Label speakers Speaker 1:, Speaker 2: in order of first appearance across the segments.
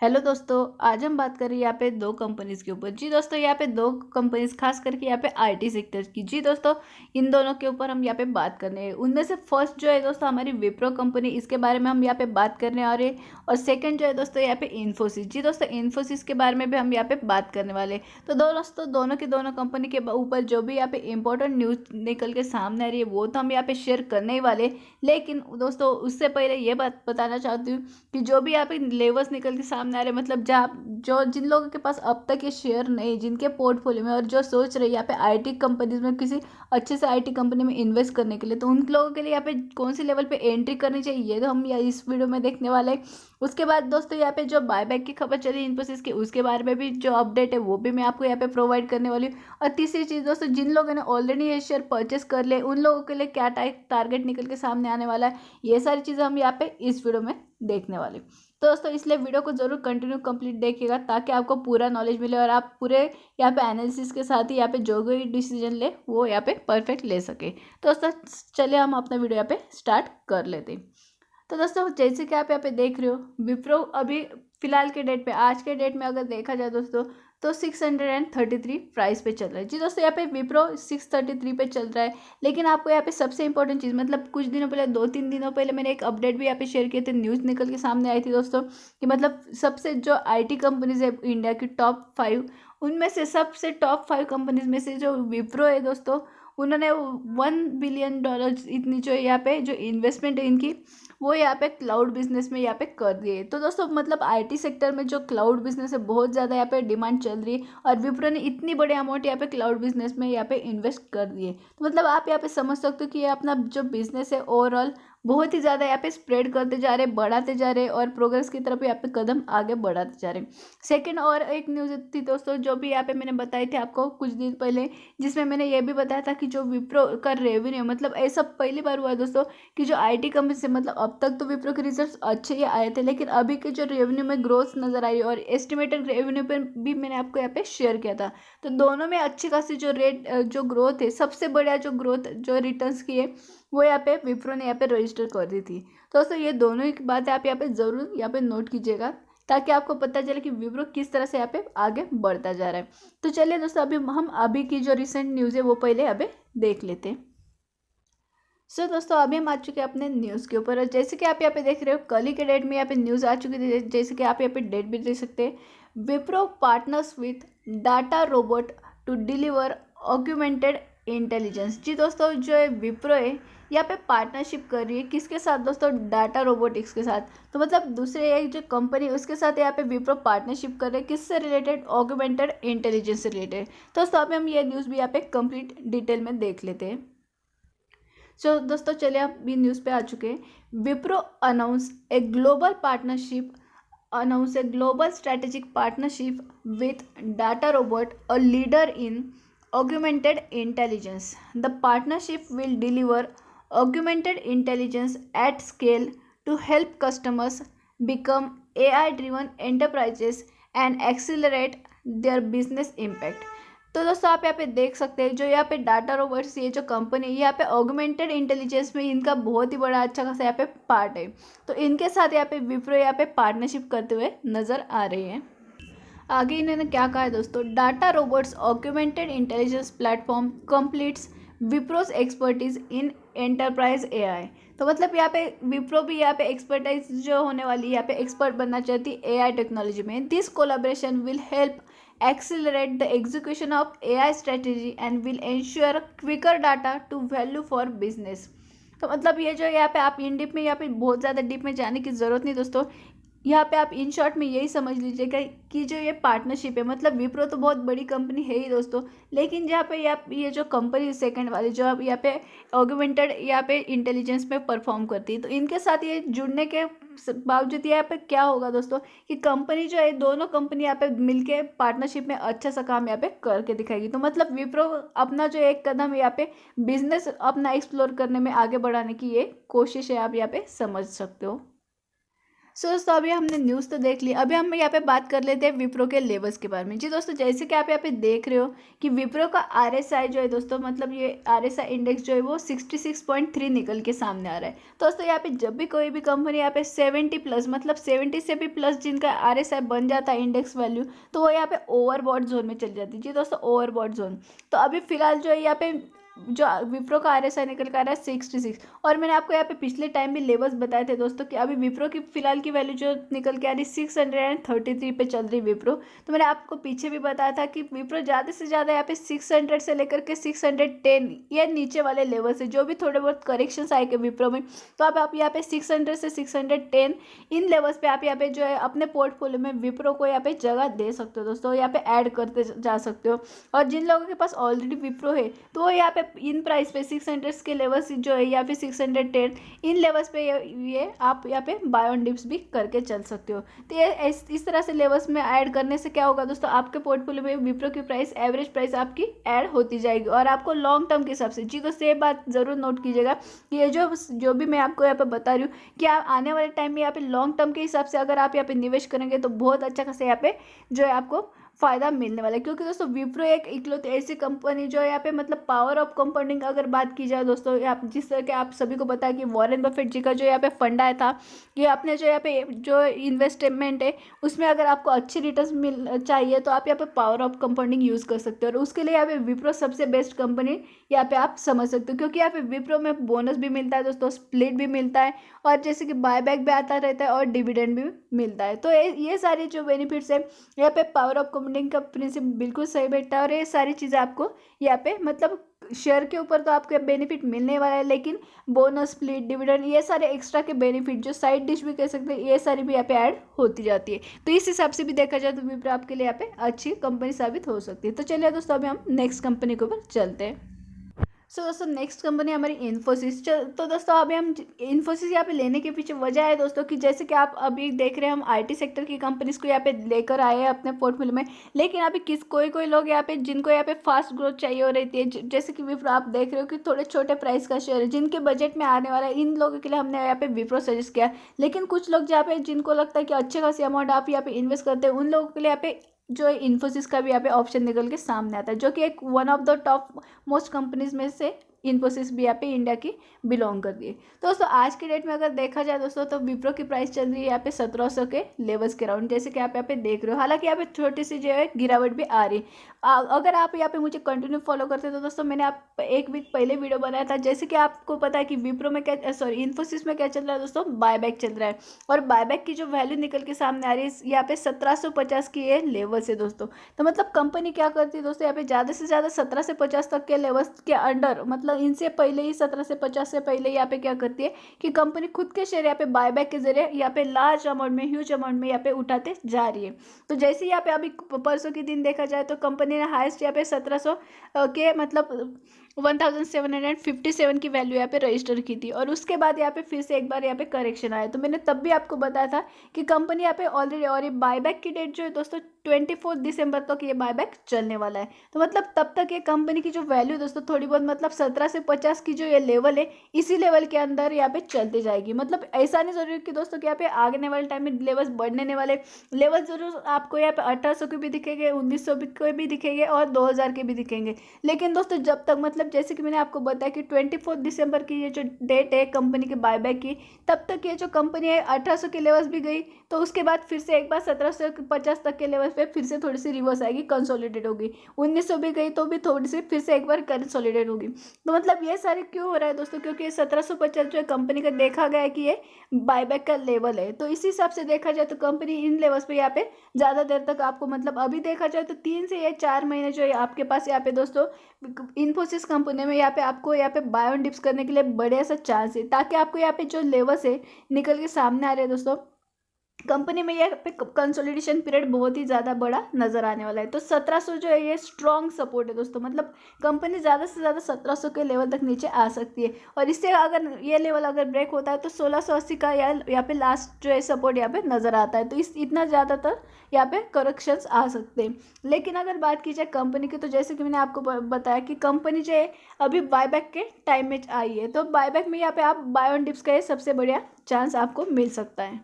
Speaker 1: Hello दोस्तों, आज हम बात करें यहाँ पे दो कंपनीज के ऊपर। जी दोस्तों, यहाँ पे दो कंपनीज खास करके यहाँ पे आईटी सेक्टर की। जी दोस्तों, इन दोनों के ऊपर हम यहाँ पे बात करने हैं। उनमें से फर्स्ट जो है दोस्तों हमारी विप्रो कंपनी, इसके बारे में हम यहाँ पे बात करने वाले हैं। और सेकंड जो है दोस्तों यहाँ पे इन्फोसिस। जी दोस्तों, इन्फोसिस के बारे में भी हम यहाँ पे बात करने वाले हैं। तो दोस्तों दोनों की दोनों कंपनी के ऊपर जो भी यहाँ पे इंपॉर्टेंट न्यूज निकल के सामने आ रही है वो तो हम यहाँ पे शेयर करने ही वाले। लेकिन दोस्तों उससे पहले ये बात बताना चाहती हूँ कि जो भी यहाँ पे लेवर्स निकल के सामने आ रहे हैं, मतलब जहाँ जो जिन लोगों के पास अब तक ये शेयर नहीं, जिनके पोर्टफोलियो में, और जो सोच रहे हैं यहाँ पे आईटी कंपनीज में किसी अच्छे से आईटी कंपनी में इन्वेस्ट करने के लिए, तो उन लोगों के लिए यहाँ पे कौन सी लेवल पे एंट्री करनी चाहिए ये तो हम इस वीडियो में देखने वाले हैं। उसके बाद दोस्तों यहाँ पे जो बायबैक की खबर चली इन्फोसिस की, उसके बारे में भी जो अपडेट है वो भी मैं आपको यहाँ पे प्रोवाइड करने वाली हूँ। और तीसरी चीज़ दोस्तों, जिन लोगों ने ऑलरेडी ये शेयर परचेस कर ले उन लोगों के लिए क्या टारगेट निकल के सामने आने वाला है, ये सारी चीज़ें हम यहाँ पे इस वीडियो में देखने वाले। तो दोस्तों इसलिए वीडियो को जरूर कंटिन्यू कंप्लीट देखिएगा ताकि आपको पूरा नॉलेज मिले और आप पूरे यहाँ पे एनालिसिस के साथ ही यहाँ पे जो भी डिसीजन ले वो यहाँ पे परफेक्ट ले सके। तो दोस्तों चलिए हम अपना वीडियो यहाँ पे स्टार्ट कर लेते हैं। तो दोस्तों जैसे कि आप यहाँ पे देख रहे हो, विप्रो अभी फिलहाल के डेट पे, आज के डेट में अगर देखा जाए दोस्तों तो 633 प्राइस पे चल रहा है। जी दोस्तों, यहाँ पे विप्रो 633 पे चल रहा है। लेकिन आपको यहाँ पे सबसे इंपॉर्टेंट चीज़, मतलब कुछ दिनों पहले, 2-3 दिनों पहले मैंने एक अपडेट भी यहाँ पे शेयर किए थे, न्यूज़ निकल के सामने आई थी दोस्तों कि मतलब सबसे जो आईटी कंपनीज है इंडिया की टॉप 5, उनमें से सबसे टॉप 5 कंपनीज में से जो विप्रो है दोस्तों, उन्होंने $1 बिलियन इतनी जो यहाँ पे जो इन्वेस्टमेंट है इनकी, वो यहाँ पे क्लाउड बिजनेस में यहाँ पे कर दिए। तो दोस्तों मतलब आईटी सेक्टर में जो क्लाउड बिजनेस है बहुत ज़्यादा यहाँ पे डिमांड चल रही है और विप्रो ने इतनी बड़ी अमाउंट यहाँ पे क्लाउड बिजनेस में यहाँ पे इन्वेस्ट कर दिए। तो मतलब आप यहाँ पे समझ सकते हो कि ये अपना जो बिजनेस है ओवरऑल बहुत ही ज़्यादा यहाँ पे स्प्रेड करते जा रहे हैं, बढ़ाते जा रहे हैं और प्रोग्रेस की तरफ यहाँ पे कदम आगे बढ़ाते जा रहे हैं। सेकंड और एक न्यूज़ थी दोस्तों जो भी यहाँ पे मैंने बताई थी आपको कुछ दिन पहले, जिसमें मैंने ये भी बताया था कि जो विप्रो का रेवेन्यू, मतलब ऐसा पहली बार हुआ है दोस्तों कि जो आईटी कंपनी से, मतलब अब तक तो विप्रो के रिजल्ट्स अच्छे ही आए थे लेकिन अभी के जो रेवेन्यू में ग्रोथ नजर आई और एस्टिमेटेड रेवेन्यू पर भी मैंने आपको यहाँ पे शेयर किया था, तो दोनों में अच्छी खासी जो रेट जो ग्रोथ है, सबसे बड़ा जो ग्रोथ जो रिटर्न्स की है वो यहाँ पे विप्रो ने यहाँ पे रजिस्टर कर दी थी। तो दोस्तों ये दोनों ही बातें आप यहाँ पे ज़रूर यहाँ पे नोट कीजिएगा ताकि आपको पता चले कि विप्रो किस तरह से यहाँ पे आगे बढ़ता जा रहा है। तो चलिए दोस्तों अभी हम अभी की जो रिसेंट न्यूज़ है वो पहले अभी देख लेते हैं। दोस्तों अभी हम आ चुके हैं अपने न्यूज़ के ऊपर और जैसे कि आप यहाँ पे देख रहे हो कल ही के डेट में यहाँ पे न्यूज़ आ चुकी थी, जैसे कि आप यहाँ पे डेट भी देख सकते हैं। Wipro partners with DataRobot to deliver augmented intelligence. जी दोस्तों, जो है विप्रो है यहाँ पे पार्टनरशिप कर रही है किसके साथ दोस्तों, डाटा रोबोटिक्स के साथ। तो मतलब दूसरे एक जो कंपनी उसके साथ यहाँ पे विप्रो पार्टनरशिप कर रहे हैं, किससे रिलेटेड, ऑग्यूमेंटेड इंटेलिजेंस से रिलेटेड। तो दोस्तों अभी हम ये न्यूज़ भी यहाँ पे कंप्लीट डिटेल में देख लेते हैं। दोस्तों चलिए आप भी न्यूज़ पे आ चुके हैं। Wipro announce a global strategic partnership with data robot, a leader in augmented intelligence. The partnership will deliver augmented intelligence at scale to help customers become AI-driven enterprises and accelerate their business impact. तो दोस्तों आप यहाँ पे देख सकते हैं जो यहाँ पे डाटा रोबोट्स, ये जो कंपनी है यहाँ पे ऑगमेंटेड इंटेलिजेंस में इनका बहुत ही बड़ा अच्छा खासा यहाँ पे पार्ट है। तो इनके साथ यहाँ पे विप्रो यहाँ पे पार्टनरशिप करते हुए नजर आ रही है। आगे इन्होंने क्या कहा है दोस्तों, DataRobot's augmented intelligence platform completes Wipro's expertise in enterprise AI. तो मतलब यहाँ पे विप्रो भी यहाँ पे एक्सपर्टाइज जो होने वाली है, यहाँ पे एक्सपर्ट बनना चाहती है एआई टेक्नोलॉजी में। This collaboration will help accelerate the execution of AI strategy and will ensure quicker data to value for business। तो मतलब ये जो यहाँ पे आप इन डीप में, यहाँ पे बहुत ज़्यादा डीप में जाने की ज़रूरत नहीं दोस्तों, यहाँ पे आप इन शॉर्ट में यही समझ लीजिएगा कि जो ये पार्टनरशिप है, मतलब विप्रो तो बहुत बड़ी कंपनी है ही दोस्तों, लेकिन जहाँ पे ये जो कंपनी सेकंड वाली जो अब यहाँ पे ऑगमेंटेड यहाँ पे इंटेलिजेंस में परफॉर्म करती है, तो इनके साथ ये जुड़ने के बावजूद यहाँ पे क्या होगा दोस्तों कि कंपनी जो है, दोनों कंपनी यहाँ पे मिलके पार्टनरशिप में अच्छा सा काम यहाँ पे करके दिखाएगी। तो मतलब विप्रो अपना जो एक कदम यहाँ पे बिजनेस अपना एक्सप्लोर करने में आगे बढ़ाने की ये कोशिश है, आप यहाँ पे समझ सकते हो। सो दोस्तों अभी हमने न्यूज़ तो देख ली, अभी हम यहाँ पे बात कर लेते हैं विप्रो के लेवल्स के बारे में। जी दोस्तों, जैसे कि आप यहाँ पे देख रहे हो कि विप्रो का RSI जो है दोस्तों, मतलब ये RSI इंडेक्स जो है वो 66.3 निकल के सामने आ रहा है। तो दोस्तों यहाँ पे जब भी कोई भी कंपनी यहाँ पे 70 प्लस, मतलब 70 से भी प्लस जिनका RSI बन जाता है इंडेक्स वैल्यू, तो वो यहाँ पे ओवरबॉट जोन में चली जाती है। जी दोस्तों, ओवरबॉट जोन। तो अभी फिलहाल जो है यहाँ पे जो विप्रो का RSI निकल कर आ रहा है 66। और मैंने आपको यहाँ पे पिछले टाइम भी लेवल्स बताए थे दोस्तों कि अभी विप्रो की फिलहाल की वैल्यू जो निकल के आ रही 633 पे चल रही विप्रो। तो मैंने आपको पीछे भी बताया था कि विप्रो ज़्यादा से ज़्यादा यहाँ पे 600 से लेकर के 610 ये नीचे वाले लेवल से जो भी थोड़े बहुत करेक्शंस आएंगे विप्रो में, तो अब आप यहाँ पे 600 से 610 इन लेवल्स पे आप यहाँ पे जो है अपने पोर्टफोलियो में विप्रो को यहाँ पे जगह दे सकते हो दोस्तों, यहाँ पे ऐड करते जा सकते हो। और जिन लोगों के पास ऑलरेडी विप्रो है तो वो यहाँ पे इन प्राइस पे 600 के लेवल्स जो है या फिर 610 इन लेवल्स पे ये आप यहाँ पे बाय ऑन डिप्स भी करके चल सकते हो। तो ये इस तरह से लेवल्स में ऐड करने से क्या होगा दोस्तों, आपके पोर्टफोलियो में विप्रो की प्राइस, एवरेज प्राइस आपकी ऐड होती जाएगी और आपको लॉन्ग टर्म के हिसाब से। जी दोस्तों, ये बात ज़रूर नोट कीजिएगा कि ये जो भी मैं आपको यहाँ पे बता रही हूँ कि आप आने वाले टाइम में यहाँ पे लॉन्ग टर्म के हिसाब से अगर आप यहाँ पे निवेश करेंगे तो बहुत अच्छा खासा यहाँ पे जो है आपको फ़ायदा मिलने वाला है। क्योंकि दोस्तों विप्रो एक इकलौती ऐसी कंपनी जो है यहाँ पे, मतलब पावर ऑफ कंपाउंडिंग अगर बात की जाए दोस्तों, आप जिस तरह के आप सभी को पता है कि वॉरेन बफेट जी का जो यहाँ पे फंड आया था कि आपने जो यहाँ पे जो इन्वेस्टमेंट है उसमें अगर आपको अच्छी रिटर्न्स मिल चाहिए तो आप यहाँ पे पावर ऑफ कंपाउंडिंग यूज़ कर सकते हो। और उसके लिए यहाँ पे विप्रो सबसे बेस्ट कंपनी यहाँ पे आप समझ सकते हो, क्योंकि यहाँ पे विप्रो में बोनस भी मिलता है दोस्तों, स्प्लिट भी मिलता है और जैसे कि बायबैक भी आता रहता है और डिविडेंड भी मिलता है। तो ये सारी जो बेनिफिट्स है यहाँ पे पावर ऑफ कंपाउंडिंग का प्रिंसिपल बिल्कुल सही बैठता है। और ये सारी चीज़ें आपको यहाँ पे, मतलब शेयर के ऊपर तो आपको बेनिफिट मिलने वाला है, लेकिन बोनस, स्प्लिट, डिविडेंड, ये सारे एक्स्ट्रा के बेनिफिट जो साइड डिश भी कह सकते हैं, ये सारी भी यहाँ पे ऐड होती जाती है। तो इस हिसाब से भी देखा जाए तो विप्रो आपके लिए यहाँ पे अच्छी कंपनी साबित हो सकती है। तो चलिए दोस्तों अभी हम नेक्स्ट कंपनी के ऊपर चलते हैं। सो दोस्तों नेक्स्ट कंपनी हमारी इन्फोसिस। तो दोस्तों अभी हम इन्फोसिस यहाँ पे लेने के पीछे वजह है दोस्तों कि जैसे कि आप अभी देख रहे हैं हम IT सेक्टर की कंपनीज को यहाँ पे लेकर आए हैं अपने पोर्टफोलियो में, लेकिन अभी कोई लोग यहाँ पे जिनको यहाँ पे फास्ट ग्रोथ चाहिए हो रहती है, जैसे कि विप्रो आप देख रहे हो कि थोड़े छोटे प्राइस का शेयर है जिनके बजट में आने वाला है, इन लोगों के लिए हमने यहाँ पे विप्रो सजेस्ट किया। लेकिन कुछ लोग जहाँ पे जिनको लगता है कि अच्छे खासी अमाउंट आप यहाँ पे इन्वेस्ट करते हैं, उन लोगों के लिए यहाँ पे जो है इन्फोसिस का भी यहाँ पे ऑप्शन निकल के सामने आता है, जो कि एक one of the top most companies में से इन्फोसिस भी यहाँ पे इंडिया की बिलोंग करती है। तो दोस्तों आज के डेट में अगर देखा जाए दोस्तों तो विप्रो की प्राइस चल रही है यहाँ पे 1700 के लेवल्स के राउंड, जैसे कि आप यहाँ पे देख रहे हो। हालांकि यहाँ पे छोटी सी जो है गिरावट भी आ रही है। अगर आप यहाँ पे मुझे कंटिन्यू फॉलो करते तो दोस्तों मैंने आप एक वीक पहले वीडियो बनाया था, जैसे कि आपको पता है कि विप्रो में क्या, सॉरी इन्फोसिस में क्या चल रहा है दोस्तों, बायबैक चल रहा है। और बायबैक की जो वैल्यू निकल के सामने आ रही है यहाँ पे 1750 की ये लेवल्स है दोस्तों। तो मतलब कंपनी क्या करती है दोस्तों, यहाँ पे ज़्यादा से ज़्यादा 17 से 50 तक के लेवल्स के अंडर, मतलब इनसे पहले ही 17 से 50 से पहले यहाँ पे क्या करती है कि कंपनी खुद के शेयर यहाँ पे बायबैक के जरिए यहाँ पे लार्ज अमाउंट में, ह्यूज अमाउंट में यहाँ पे उठाते जा रही है। तो जैसे यहाँ पे अभी परसों के दिन देखा जाए तो कंपनी ने हाईएस्ट यहाँ पे 1700 के, मतलब 1757 की वैल्यू यहाँ पे रजिस्टर की थी। और उसके बाद यहाँ पे फिर से एक बार यहाँ पे करेक्शन आया। तो मैंने तब भी आपको बताया था कि कंपनी यहाँ पे ऑलरेडी, और ये बायबैक की डेट जो है दोस्तों 24 दिसंबर तक ये बायबैक चलने वाला है। तो मतलब तब तक ये कंपनी की जो वैल्यू दोस्तों थोड़ी बहुत, मतलब 17 से 50 की जो ये लेवल है, इसी लेवल के अंदर यहाँ पे चलती जाएगी। मतलब ऐसा नहीं जरूरी कि दोस्तों कि यहाँ पे आने वाले टाइम में लेवल्स बढ़ने वाले, लेवल जरूर आपको यहाँ पे 1800 के भी दिखेंगे, 1900 के भी दिखेंगे और 2000 के भी दिखेंगे। लेकिन दोस्तों जब तक, मतलब जैसे कि मैंने आपको बताया कि 24 दिसंबर की ये जो डेट है कंपनी के बायबैक की, तब तक ये जो कंपनी है 1800 के लेवल्स भी गई, तो उसके बाद फिर से एक बार 1750 तक के लेवल पे फिर से थोड़ी सी रिवर्स आएगी, कंसोलिडेट होगी। 1900 भी गई तो भी थोड़ी सी फिर से एक बार कंसोलिडेट होगी। तो मतलब ये सारे क्यों हो रहा है दोस्तों, क्योंकि 1750 जो है कंपनी का देखा गया है कि ये बायबैक का लेवल है। तो इसी हिसाब से देखा जाए तो कंपनी इन लेवल्स पे यहाँ पे ज़्यादा देर तक आपको, मतलब अभी देखा जाए तो 3 से 4 महीने जो है आपके पास यहाँ पे दोस्तों इन्फोसिस कंपनी में यहाँ पे आपको यहाँ पे बाय ऑन डिप्स करने के लिए बढ़िया सा चांस है, ताकि आपको यहाँ पे जो लेवल्स है निकल के सामने आ रहे हैं दोस्तों, कंपनी में ये पे कंसोलिडेशन पीरियड बहुत ही ज़्यादा बड़ा नज़र आने वाला है। तो 1700 जो है ये स्ट्रॉन्ग सपोर्ट है दोस्तों, मतलब कंपनी ज़्यादा से ज़्यादा 1700 के लेवल तक नीचे आ सकती है। और इससे अगर ये लेवल अगर ब्रेक होता है तो 1680 का यहाँ पे लास्ट जो है सपोर्ट यहाँ पे नज़र आता है। तो इस इतना ज़्यादातर यहाँ पे करेक्शंस आ सकते हैं। लेकिन अगर बात की जाए कंपनी की, तो जैसे कि मैंने आपको बताया कि कंपनी जो है अभी बायबैक के टाइम में आई है, तो बायबैक में यहाँ पे आप बाय ऑन डिप्स का सबसे बढ़िया चांस आपको मिल सकता है।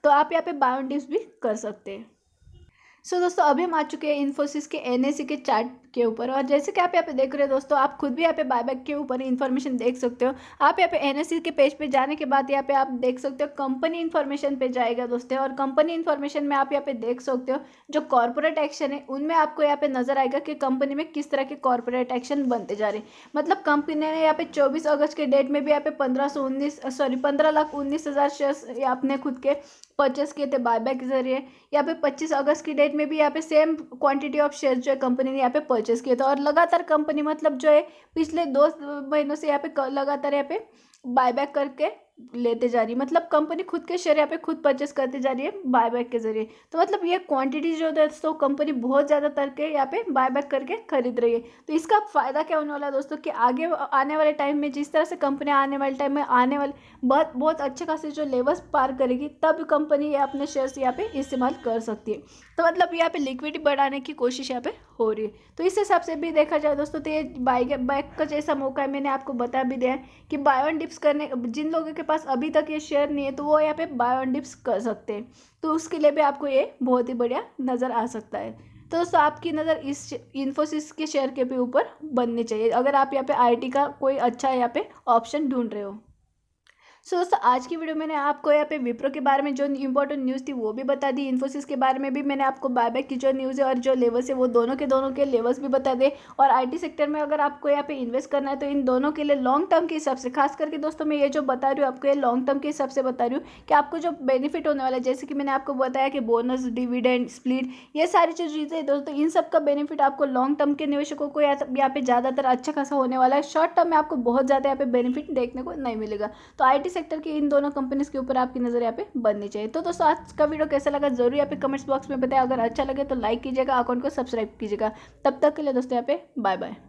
Speaker 1: तो आप यहाँ पे बाय ऑन डिप्स भी कर सकते हैं। सो दोस्तों अभी हम आ चुके हैं इन्फोसिस के एनएससी के चार्ट के ऊपर, और जैसे कि आप यहाँ पे देख रहे हो दोस्तों, आप खुद भी यहाँ पे बायबैक के ऊपर इन्फॉर्मेशन देख सकते हो। आप यहाँ पे एनएससी के पेज पे जाने के बाद यहाँ पे आप देख सकते हो कंपनी इन्फॉर्मेशन पे जाएगा दोस्तों, और कंपनी इन्फॉर्मेशन में आप यहाँ पे देख सकते हो जो कॉर्पोरेट एक्शन है उनमें आपको यहाँ पे नजर आएगा कि कंपनी में किस तरह के कॉर्पोरेट एक्शन बनते जा रहे हैं। मतलब कंपनी ने यहाँ पे 24 अगस्त के डेट में भी यहाँ पे 15,19,000 शेयर्स आपने खुद के परचेस किए थे बायबैक के जरिए। यहाँ पे 25 अगस्त की डेट में भी यहाँ पे सेम क्वांटिटी ऑफ शेयर्स जो है कंपनी ने यहाँ पे परचेस किए थे, और लगातार कंपनी मतलब जो है पिछले 2 महीनों से यहाँ पे लगातार यहाँ पे बायबैक करके लेते जा रही है। मतलब कंपनी खुद के शेयर यहाँ पे खुद परचेस करते जा रही है बायबैक के जरिए। तो मतलब ये क्वांटिटी जो है दोस्तों कंपनी बहुत ज़्यादा करके यहाँ पे बायबैक करके खरीद रही है। तो इसका फ़ायदा क्या होने वाला है दोस्तों कि आगे आने वाले टाइम में जिस तरह से कंपनी आने वाले टाइम में आने वाले बहुत बहुत अच्छे खासे जो लेवल्स पार करेगी, तब कंपनी ये अपने शेयर्स यहाँ पे इस्तेमाल कर सकती है। तो मतलब यहाँ पे लिक्विडिटी बढ़ाने की कोशिश यहाँ पे हो रही है। तो इस हिसाब से भी देखा जाए दोस्तों तो ये बायबैक का जैसा मौका है, मैंने आपको बता भी दिया है कि बाय ऑन डिप्स करने, जिन लोगों के पास अभी तक ये शेयर नहीं है तो वो यहाँ पे बाय ऑन डिप्स कर सकते हैं। तो उसके लिए भी आपको ये बहुत ही बढ़िया नज़र आ सकता है। तो दोस्तों आपकी नज़र इस इन्फोसिस के शेयर के भी ऊपर बननी चाहिए अगर आप यहाँ पे आईटी का कोई अच्छा यहाँ पे ऑप्शन ढूंढ रहे हो। सो दोस्तों आज की वीडियो मैंने आपको यहाँ पे विप्रो के बारे में जो इंपॉर्टेंट न्यूज़ थी वो भी बता दी, इन्फोसिस के बारे में भी मैंने आपको बायबैक की जो न्यूज़ है और जो लेवल्स है वो दोनों के लेवल्स भी बता दे। और आईटी सेक्टर में अगर आपको यहाँ पे इन्वेस्ट करना है तो इन दोनों के लिए लॉन्ग टर्म के हिसाब से, खास करके दोस्तों मैं ये जो बता रही हूँ आपको ये लॉन्ग टर्म के हिसाब से बता रही हूँ कि आपको जो बेनिफिट होने वाला है, जैसे कि मैंने आपको बताया कि बोनस, डिविडेंड, स्प्लिट, ये सारी जो चीज़ें दोस्तों इन सब का बेनिफिट आपको लॉन्ग टर्म के निवेशकों को यहाँ पे ज़्यादातर अच्छा खासा होने वाला है। शॉर्ट टर्म में आपको बहुत ज़्यादा यहाँ पे बेनिफिट देखने को नहीं मिलेगा। तो आईटी सेक्टर की इन दोनों कंपनीज के ऊपर आपकी नजर यहाँ पे बननी चाहिए। तो दोस्तों आज का वीडियो कैसा लगा जरूर यहाँ पे कमेंट्स बॉक्स में बताएं। अगर अच्छा लगे तो लाइक कीजिएगा, अकाउंट को सब्सक्राइब कीजिएगा। तब तक के लिए दोस्तों यहाँ पे बाय बाय।